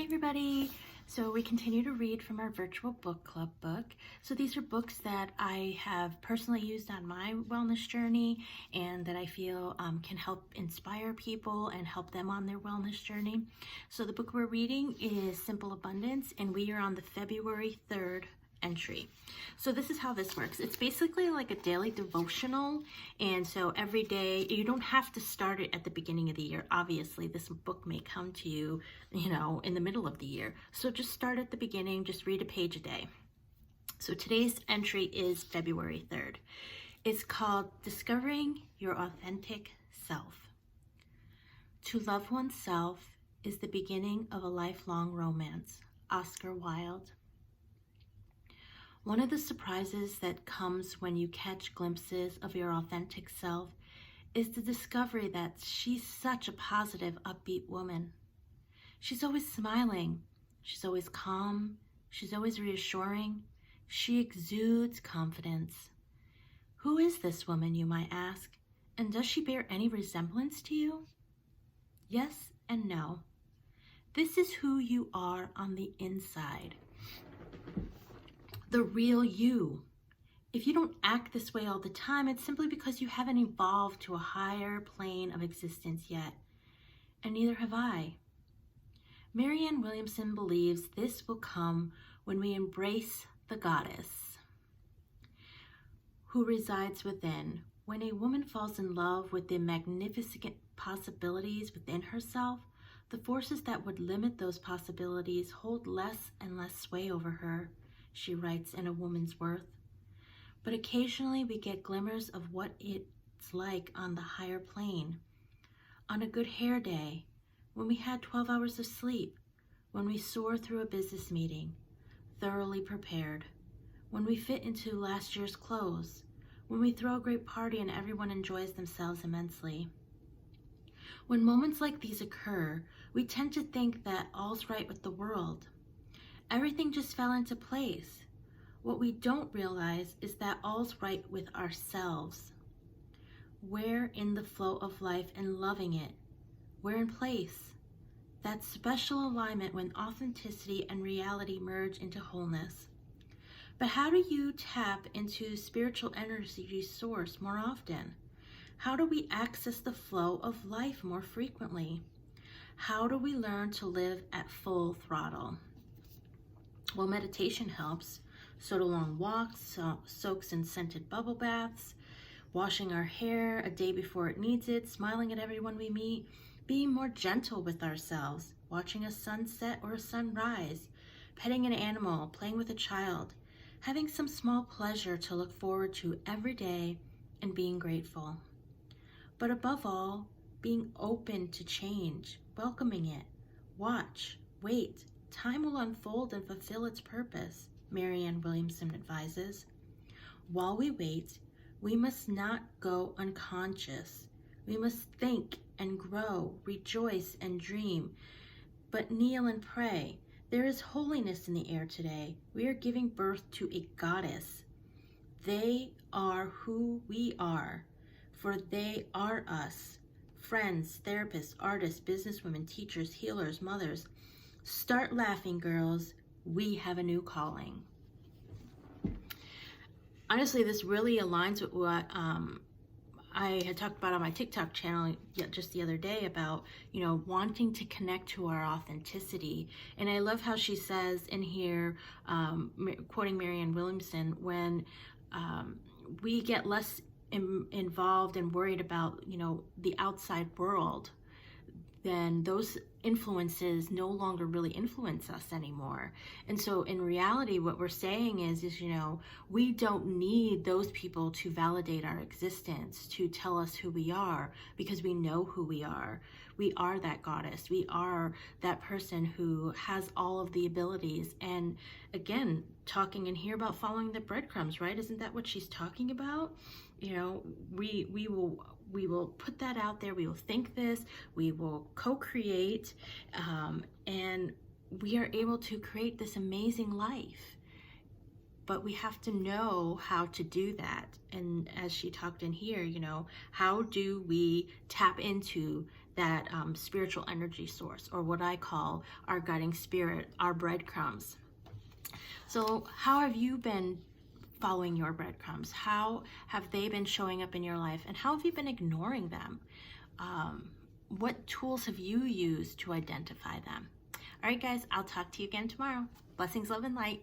Hey everybody! So we continue to read from our virtual book club book. So these are books that I have personally used on my wellness journey and that I feel can help inspire people and help them on their wellness journey. So the book we're reading is Simple Abundance, and we are on the February 3rd entry. So this is how this works. It's basically like a daily devotional, and so every day, you don't have to start it at the beginning of the year. Obviously, this book may come to you, in the middle of the year. So just start at the beginning, just read a page a day. So today's entry is February 3rd. It's called Discovering Your Authentic Self. To love oneself is the beginning of a lifelong romance. Oscar Wilde. One of the surprises that comes when you catch glimpses of your authentic self is the discovery that she's such a positive, upbeat woman. She's always smiling. She's always calm. She's always reassuring. She exudes confidence. Who is this woman, you might ask? And does she bear any resemblance to you? Yes and no. This is who you are on the inside. The real you. If you don't act this way all the time, it's simply because you haven't evolved to a higher plane of existence yet, and neither have I. Marianne Williamson believes this will come when we embrace the goddess who resides within. When a woman falls in love with the magnificent possibilities within herself, the forces that would limit those possibilities hold less and less sway over her, she writes in A Woman's Worth. But occasionally we get glimmers of what it's like on the higher plane. On a good hair day, when we had 12 hours of sleep, when we soar through a business meeting, thoroughly prepared, when we fit into last year's clothes, when we throw a great party and everyone enjoys themselves immensely. When moments like these occur, we tend to think that all's right with the world. Everything just fell into place. What we don't realize is that all's right with ourselves. We're in the flow of life and loving it. We're in place. That special alignment when authenticity and reality merge into wholeness. But how do you tap into spiritual energy source more often? How do we access the flow of life more frequently? How do we learn to live at full throttle? Well, meditation helps. So do long walks, soaks in scented bubble baths, washing our hair a day before it needs it, smiling at everyone we meet, being more gentle with ourselves, watching a sunset or a sunrise, petting an animal, playing with a child, having some small pleasure to look forward to every day, and being grateful. But above all, being open to change, welcoming it. Watch, wait. Time will unfold and fulfill its purpose, Marianne Williamson advises. While we wait, we must not go unconscious. We must think and grow, rejoice and dream, but kneel and pray. There is holiness in the air today. We are giving birth to a goddess. They are who we are, for they are us. Friends, therapists, artists, businesswomen, teachers, healers, mothers. Start laughing, girls. We have a new calling. Honestly, this really aligns with what I had talked about on my TikTok channel just the other day about, wanting to connect to our authenticity. And I love how she says in here, quoting Marianne Williamson, when we get less involved and worried about, the outside world, then those influences no longer really influence us anymore. And so in reality, what we're saying is, we don't need those people to validate our existence, to tell us who we are, because we know who we are. We are that goddess. We are that person who has all of the abilities. And again, talking in here about following the breadcrumbs, right? Isn't that what she's talking about? We will put that out there. We will think this. We will co-create, and we are able to create this amazing life. But we have to know how to do that. And as she talked in here, how do we tap into that spiritual energy source, or what I call our guiding spirit, our breadcrumbs. So how have you been following your breadcrumbs? How have they been showing up in your life, and how have you been ignoring them? What tools have you used to identify them? All right, guys, I'll talk to you again tomorrow. Blessings, love, and light.